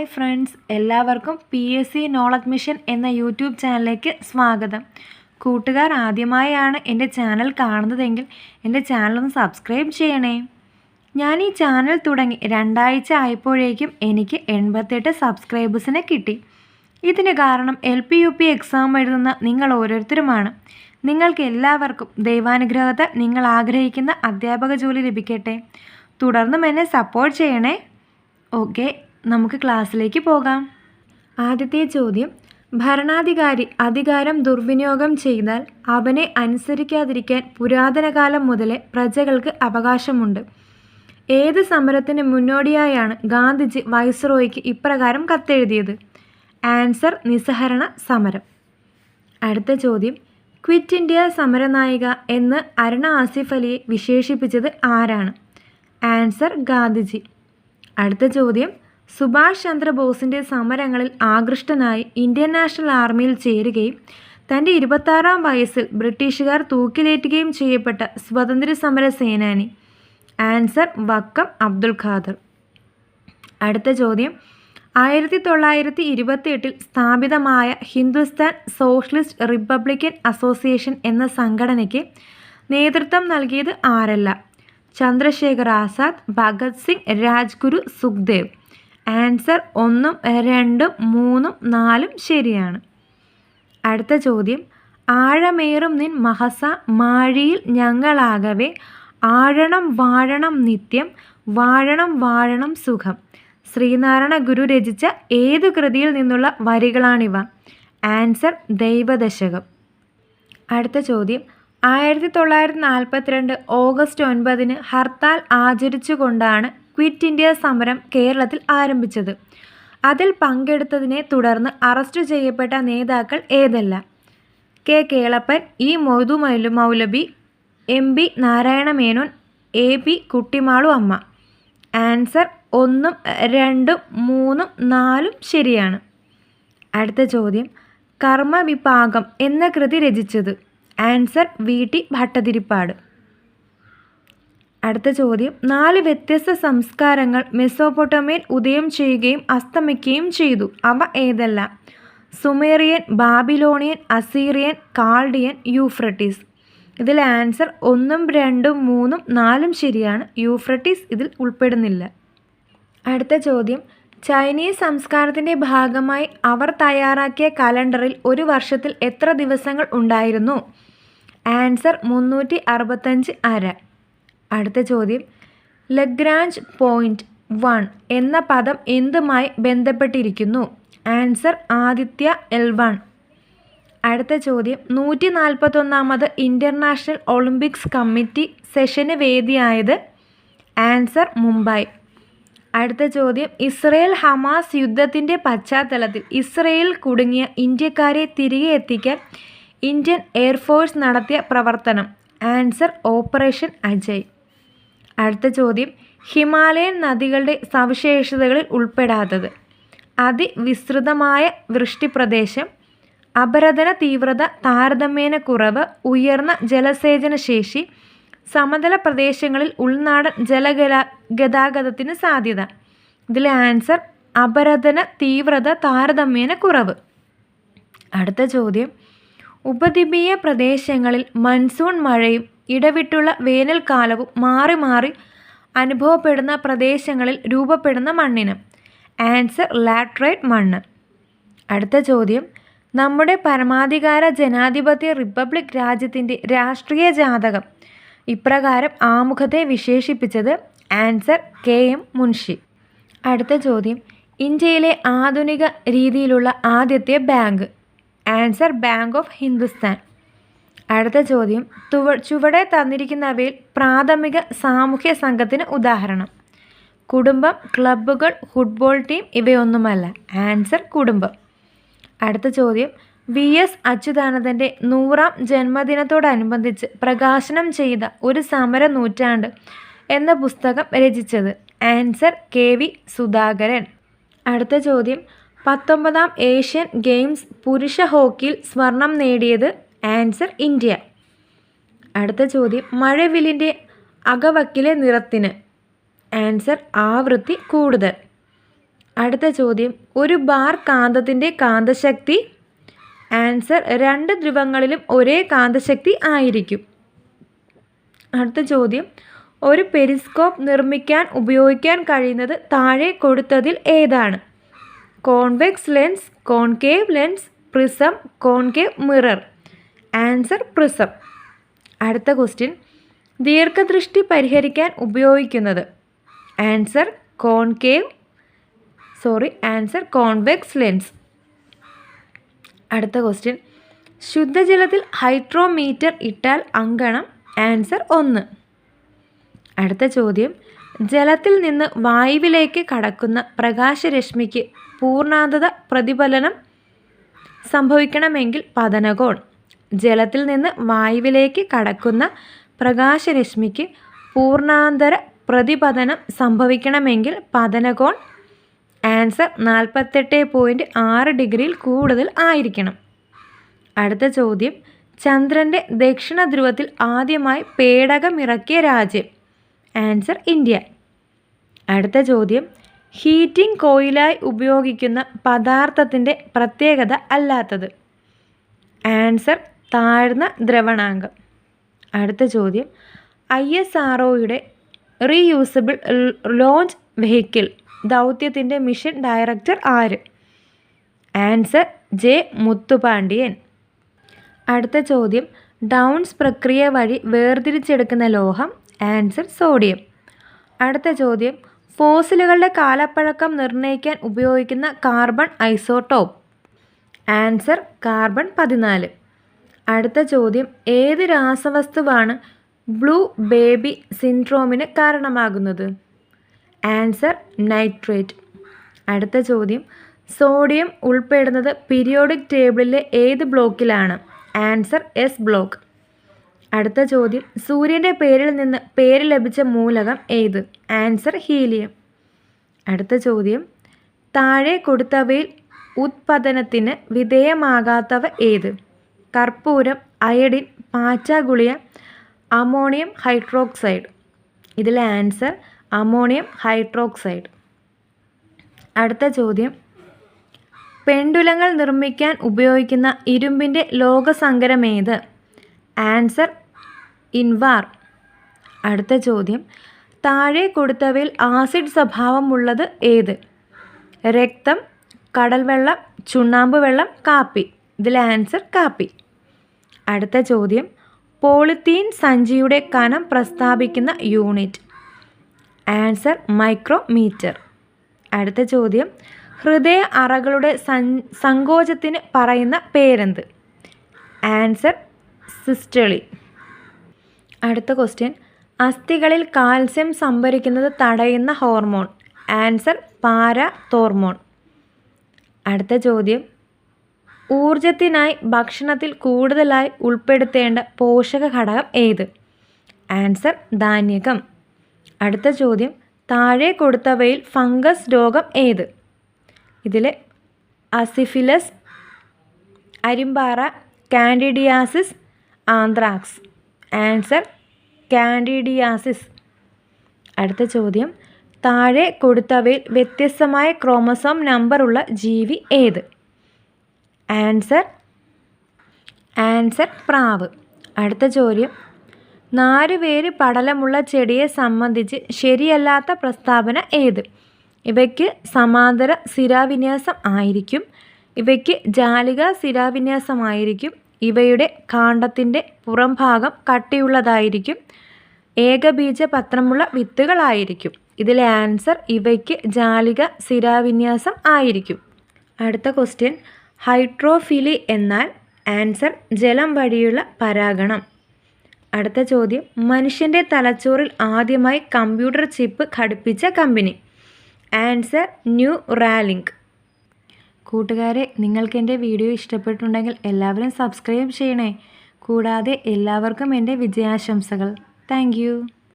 Hi friends, എല്ലാവർക്കും PSC knowledge mission എന്ന YouTube ചാനലിലേക്ക് സ്വാഗതം. കൂട്ടുകാർ ആദ്യമായാണ് എൻ്റെ ചാനൽ കാണുന്നതെങ്കിൽ എൻ്റെ ചാനലൊന്ന് സബ്സ്ക്രൈബ് ചെയ്യണേ. ഞാൻ ഈ ചാനൽ തുടങ്ങി 2 ആഴ്ച ആയപ്പോഴേക്കും എനിക്ക് 88 സബ്സ്ക്രൈബേഴ്സിനെ കിട്ടി. ഇതിന് കാരണം LP UP എക്സാം എഴുതുന്ന നിങ്ങൾ ഓരോരുത്തരുമാണ്. നിങ്ങൾക്ക് എല്ലാവർക്കും ദൈവാനുഗ്രഹത്താൽ നിങ്ങൾ ആഗ്രഹിക്കുന്ന അധ്യാപക ജോലി ലഭിക്കട്ടെ. തുടർന്നും എന്നെ സപ്പോർട്ട് ചെയ്യണേ. ഓക്കെ, നമുക്ക് ക്ലാസ്സിലേക്ക് പോകാം. ആദ്യത്തെ ചോദ്യം, ഭരണാധികാരി അധികാരം ദുർവിനിയോഗം ചെയ്താൽ അവനെ അനുസരിക്കാതിരിക്കാൻ പുരാതന കാലം മുതലേ പ്രജകൾക്ക് അവകാശമുണ്ട്. ഏത് സമരത്തിന് മുന്നോടിയായാണ് ഗാന്ധിജി വൈസ്രോയിക്ക് ഇപ്രകാരം കത്തെഴുതിയത്? ആൻസർ, നിസ്സഹരണ സമരം. അടുത്ത ചോദ്യം, ക്വിറ്റ് ഇന്ത്യ സമരനായിക എന്ന് അരുണ ആസിഫ് അലിയെ വിശേഷിപ്പിച്ചത് ആരാണ്? ആൻസർ, ഗാന്ധിജി. അടുത്ത ചോദ്യം, സുഭാഷ് ചന്ദ്രബോസിൻ്റെ സമരങ്ങളിൽ ആകൃഷ്ടനായി ഇന്ത്യൻ നാഷണൽ ആർമിയിൽ ചേരുകയും തൻ്റെ 26-ാം വയസ്സിൽ ബ്രിട്ടീഷുകാർ തൂക്കിലേറ്റുകയും ചെയ്യപ്പെട്ട സ്വാതന്ത്ര്യ സമര സേനാനി? ആൻസർ, വക്കം അബ്ദുൽ ഖാദർ. അടുത്ത ചോദ്യം, 1928 സ്ഥാപിതമായ ഹിന്ദുസ്ഥാൻ സോഷ്യലിസ്റ്റ് റിപ്പബ്ലിക്കൻ അസോസിയേഷൻ എന്ന സംഘടനയ്ക്ക് നേതൃത്വം നൽകിയത് ആരെല്ലാം? ചന്ദ്രശേഖർ ആസാദ്, ഭഗത് സിംഗ്, രാജ്ഗുരു, സുഖ്ദേവ്. ആൻസർ 1, 2, 3, 4 ശരിയാണ്. അടുത്ത ചോദ്യം, ആഴമേറും നിൻ മഹസ മാഴിയിൽ ഞങ്ങളാകവേ ആഴണം വാഴണം നിത്യം വാഴണം വാഴണം സുഖം. ശ്രീനാരായണ ഗുരു രചിച്ച ഏതു കൃതിയിൽ നിന്നുള്ള വരികളാണിവ? ആൻസർ, ദൈവദശകം. അടുത്ത ചോദ്യം, 1942 ഓഗസ്റ്റ് 9 ഹർത്താൽ ആചരിച്ചുകൊണ്ടാണ് ക്വിറ്റ് ഇന്ത്യ സമരം കേരളത്തിൽ ആരംഭിച്ചത്. അതിൽ പങ്കെടുത്തതിനെ തുടർന്ന് അറസ്റ്റ് ചെയ്യപ്പെട്ട നേതാക്കൾ ഏതെല്ലാം? കെ കേളപ്പൻ, ഇ മൊയ്തു മൗലവി, MB നാരായണ മേനോൻ, AP കുട്ടിമാളു അമ്മ. ആൻസർ 1, 2, 3, 4 ശരിയാണ്. അടുത്ത ചോദ്യം, കർമ്മവിഭാഗം എന്ന കൃതി രചിച്ചത്? Answer, VT Bhattathiripad. അടുത്ത ചോദ്യം, 4 വ്യത്യസ്ത സംസ്കാരങ്ങൾ മെസോപ്പൊട്ടേമിയയിൽ ഉദയം ചെയ്യുകയും അസ്തമിക്കുകയും ചെയ്തു. അവ ഏതെല്ലാം? Sumerian, Babylonian, Assyrian, Chaldean, Euphrates. ഇതിൽ ആൻസർ 1, 2, 3, 4 ശരിയാണ്. യൂഫ്രട്ടീസ് ഇതിൽ ഉൾപ്പെടുന്നില്ല. അടുത്ത ചോദ്യം, ചൈനീസ് സംസ്കാരത്തിൻ്റെ ഭാഗമായി അവർ തയ്യാറാക്കിയ കലണ്ടറിൽ ഒരു വർഷത്തിൽ എത്ര ദിവസങ്ങൾ ഉണ്ടായിരുന്നു? ആൻസർ, 365 അര. അടുത്ത ചോദ്യം, ലഗ്രാഞ്ച് പോയിന്റ് 1 എന്ന പദം എന്തുമായി ബന്ധപ്പെട്ടിരിക്കുന്നു? Answer, Aditya L1. അടുത്ത ചോദ്യം, 141ാമത് ഇൻ്റർനാഷണൽ ഒളിമ്പിക്സ് കമ്മിറ്റി സെഷന് വേദിയായത്? ആൻസർ, മുംബൈ. അടുത്ത ചോദ്യം, ഇസ്രയേൽ ഹമാസ് യുദ്ധത്തിൻ്റെ പശ്ചാത്തലത്തിൽ ഇസ്രയേലിൽ കുടുങ്ങിയ ഇന്ത്യക്കാരെ തിരികെ എത്തിക്കാൻ ഇന്ത്യൻ എയർഫോഴ്സ് നടത്തിയ പ്രവർത്തനം? Answer, operation Ajay. അടുത്ത ചോദ്യം, ഹിമാലയൻ നദികളുടെ സവിശേഷതകളിൽ ഉൾപ്പെടാത്തത്? അതിവിസ്തൃതമായ വൃഷ്ടിപ്രദേശം, അപരദന തീവ്രത താരതമ്യേന കുറവ്, ഉയർന്ന ജലസേചന ശേഷി, സമതല പ്രദേശങ്ങളിൽ ഉൾനാടൻ ജലഗതാഗതത്തിന് സാധ്യത. ഇതിലെ ആൻസർ, അപരദന തീവ്രത താരതമ്യേന കുറവ്. അടുത്ത ചോദ്യം, ഉപദ്വീപീയ പ്രദേശങ്ങളിൽ മൺസൂൺ മഴയും ഇടവിട്ടുള്ള വേനൽക്കാലവും മാറി മാറി അനുഭവപ്പെടുന്ന പ്രദേശങ്ങളിൽ രൂപപ്പെടുന്ന മണ്ണിന്? ആൻസർ, ലാറ്ററൈറ്റ് മണ്ണ്. അടുത്ത ചോദ്യം, നമ്മുടെ പരമാധികാര ജനാധിപത്യ റിപ്പബ്ലിക് രാജ്യത്തിൻ്റെ രാഷ്ട്രീയ ജാതകം ഇപ്രകാരം ആമുഖത്തെ വിശേഷിപ്പിച്ചത്? Answer, KM Munshi. അടുത്ത ചോദ്യം, ഇന്ത്യയിലെ ആധുനിക രീതിയിലുള്ള ആദ്യത്തെ bank? Answer, bank of Hindustan. അടുത്ത ചോദ്യം, ചുവടെ തന്നിരിക്കുന്നവയിൽ പ്രാഥമിക സാമൂഹ്യ സംഘത്തിന് ഉദാഹരണം? കുടുംബം, ക്ലബ്ബുകൾ, ഫുട്ബോൾ ടീം ഇവയൊന്നുമല്ല. ആൻസർ, കുടുംബം. അടുത്ത ചോദ്യം, VS അച്യുതാനന്ദൻ്റെ 100ാം ജന്മദിനത്തോടനുബന്ധിച്ച് പ്രകാശനം ചെയ്ത ഒരു സമര നൂറ്റാണ്ട് എന്ന പുസ്തകം രചിച്ചത്? Answer, KV Sudhakaran. അടുത്ത ചോദ്യം, 19ാം ഏഷ്യൻ ഗെയിംസ് പുരുഷ ഹോക്കിയിൽ സ്വർണം നേടിയത്? Answer, India. അടുത്ത ചോദ്യം, മഴവില്ലിൻ്റെ അകവക്കിലെ നിറത്തിന്? ആൻസർ, ആവൃത്തി കൂടുതൽ. അടുത്ത ചോദ്യം, ഒരു ബാർ കാന്തത്തിൻ്റെ കാന്തശക്തി? ആൻസർ, 2 ധ്രുവങ്ങളിലും ഒരേ കാന്തശക്തി ആയിരിക്കും. അടുത്ത ചോദ്യം, ഒരു പെരിസ്കോപ്പ് നിർമ്മിക്കാൻ ഉപയോഗിക്കാൻ കഴിയുന്നത് താഴെ കൊടുത്തതിൽ ഏതാണ്? Convex lens, concave lens, prism, concave mirror. Answer, prism. അടുത്ത ക്വസ്റ്റ്യൻ, ദീർഘദൃഷ്ടി പരിഹരിക്കാൻ ഉപയോഗിക്കുന്നത്? Answer, convex lens. അടുത്ത ക്വസ്റ്റ്യൻ, ശുദ്ധജലത്തിൽ ഹൈഡ്രോമീറ്റർ ഇട്ടാൽ അങ്കണം? ആൻസർ, 1. അടുത്ത ചോദ്യം, ജലത്തിൽ നിന്ന് വായുവിലേക്ക് കടക്കുന്ന പ്രകാശരശ്മിക്ക് പൂർണ്ണാന്തത പ്രതിഫലനം സംഭവിക്കണമെങ്കിൽ പതനകോൺ. ജലത്തിൽ നിന്ന് വായുവിലേക്ക് കടക്കുന്ന പ്രകാശരശ്മിക്ക് പൂർണ്ണാന്തര പ്രതിപതനം സംഭവിക്കണമെങ്കിൽ പതനകോൺ. ആൻസർ, 48.6 ഡിഗ്രിയിൽ കൂടുതൽ ആയിരിക്കണം. അടുത്ത ചോദ്യം, ചന്ദ്രൻ്റെ ദക്ഷിണ ധ്രുവത്തിൽ ആദ്യമായി പേടകമിറക്കിയ രാജ്യം? Answer, India. അടുത്ത ചോദ്യം, ഹീറ്റിംഗ് കോയിലായി ഉപയോഗിക്കുന്ന പദാർത്ഥത്തിൻ്റെ പ്രത്യേകത അല്ലാത്തത്? ആൻസർ, താഴ്ന്ന ദ്രവണാങ്കം. അടുത്ത ചോദ്യം, ISROയുടെ റീയൂസബിൾ ലോഞ്ച് വെഹിക്കിൾ ദൗത്യത്തിൻ്റെ മിഷൻ ഡയറക്ടർ ആര്? Answer, J. മുത്തുപാണ്ഡ്യൻ. അടുത്ത ചോദ്യം, ഡൗൺസ് പ്രക്രിയ വഴി വേർതിരിച്ചെടുക്കുന്ന ലോഹം? Answer, sodium. അടുത്ത ചോദ്യം, ഫോസിലുകളുടെ കാലപ്പഴക്കം നിർണ്ണയിക്കാൻ ഉപയോഗിക്കുന്ന കാർബൺ ഐസോട്ടോപ്പ്? Answer, carbon 14. അടുത്ത ചോദ്യം, ഏത് രാസവസ്തുവാണ് ബ്ലൂ ബേബി സിൻഡ്രോമിന് കാരണമാകുന്നത്? Answer, nitrate. അടുത്ത ചോദ്യം, സോഡിയം ഉൾപ്പെടുന്നത് പീരിയോഡിക് ടേബിളിലെ ഏത് ബ്ലോക്കിലാണ്? Answer, S block. അടുത്ത ചോദ്യം, സൂര്യൻ്റെ പേരിൽ നിന്ന് പേര് ലഭിച്ച മൂലകം ഏത്? Answer, helium. അടുത്ത ചോദ്യം, താഴെ കൊടുത്തവയിൽ ഉത്പതനത്തിന് വിധേയമാകാത്തവ ഏത്? കർപ്പൂരം, അയഡിൻ, പാച്ചാഗുളിക, അമോണിയം ഹൈഡ്രോക്സൈഡ്. ഇതിലെ ആൻസർ അമോണിയം ഹൈഡ്രോക്സൈഡ്. അടുത്ത ചോദ്യം, പെൻഡുലങ്ങൾ നിർമ്മിക്കാൻ ഉപയോഗിക്കുന്ന ഇരുമ്പിൻ്റെ ലോകസങ്കരമേത്? Answer, invar. അടുത്ത ചോദ്യം, താഴെ കൊടുത്തവയിൽ ആസിഡ് സ്വഭാവമുള്ളത് ഏത്? രക്തം, കടൽവെള്ളം, ചുണ്ണാമ്പ് വെള്ളം, കാപ്പി. ഇതിലെ ആൻസർ കാപ്പി. അടുത്ത ചോദ്യം, പോളിത്തീൻ സഞ്ചിയുടെ കനം പ്രസ്താവിക്കുന്ന യൂണിറ്റ്? Answer, micrometer. അടുത്ത ചോദ്യം, ഹൃദയ അറകളുടെ സങ്കോചത്തിന് പറയുന്ന പേരെന്ത്? Answer, systole. അടുത്ത ക്വസ്റ്റ്യൻ, അസ്ഥികളിൽ കാൽസ്യം സംഭരിക്കുന്നത് തടയുന്ന ഹോർമോൺ? Answer, parathormone. അടുത്ത ചോദ്യം, ഊർജത്തിനായി ഭക്ഷണത്തിൽ കൂടുതലായി ഉൾപ്പെടുത്തേണ്ട പോഷക ഘടകം ഏത്? ആൻസർ, ധാന്യകം. അടുത്ത ചോദ്യം, താഴെ കൊടുത്തവയിൽ ഫംഗസ് രോഗം ഏത്? ഇതിൽ അസിഫിലസ്, അരിമ്പാറ, കാൻഡിഡിയാസിസ്, ആന്ത്രാക്സ്. Answer, candidiasis. അടുത്ത ചോദ്യം, താഴെ കൊടുത്തവയിൽ വ്യത്യസ്തമായ ക്രോമസോം നമ്പറുള്ള ജീവി ഏത്? ആൻസർ, പ്രാവ്. അടുത്ത ചോദ്യം, നാരുവേര് പടലമുള്ള ചെടിയെ സംബന്ധിച്ച് ശരിയല്ലാത്ത പ്രസ്താവന ഏത്? ഇവയ്ക്ക് സമാന്തര സിരാവിന്യാസം ആയിരിക്കും. ഇവയ്ക്ക് ജാലിക സിരാവിന്യാസമായിരിക്കും. ഇവയുടെ കാണ്ഡത്തിൻ്റെ പുറംഭാഗം കട്ടിയുള്ളതായിരിക്കും. ഏകബീജ പത്രമുള്ള വിത്തുകളായിരിക്കും. ഇതിലെ ആൻസർ ഇവയ്ക്ക് ജാലിക സിരാവിന്യാസം ആയിരിക്കും. അടുത്ത ക്വസ്റ്റ്യൻ, ഹൈഡ്രോഫിലി എന്നാൽ? ആൻസർ, ജലം വഴിയുള്ള പരാഗണം. അടുത്ത ചോദ്യം, മനുഷ്യൻ്റെ തലച്ചോറിൽ ആദ്യമായി കമ്പ്യൂട്ടർ ചിപ്പ് ഘടിപ്പിച്ച കമ്പനി? Answer, Neuralink. കൂട്ടുകാരെ, നിങ്ങൾക്ക് എൻ്റെ വീഡിയോ ഇഷ്ടപ്പെട്ടുണ്ടെങ്കിൽ എല്ലാവരും സബ്സ്ക്രൈബ് ചെയ്യണേ. കൂടാതെ എല്ലാവർക്കും എൻ്റെ വിജയാശംസകൾ. താങ്ക്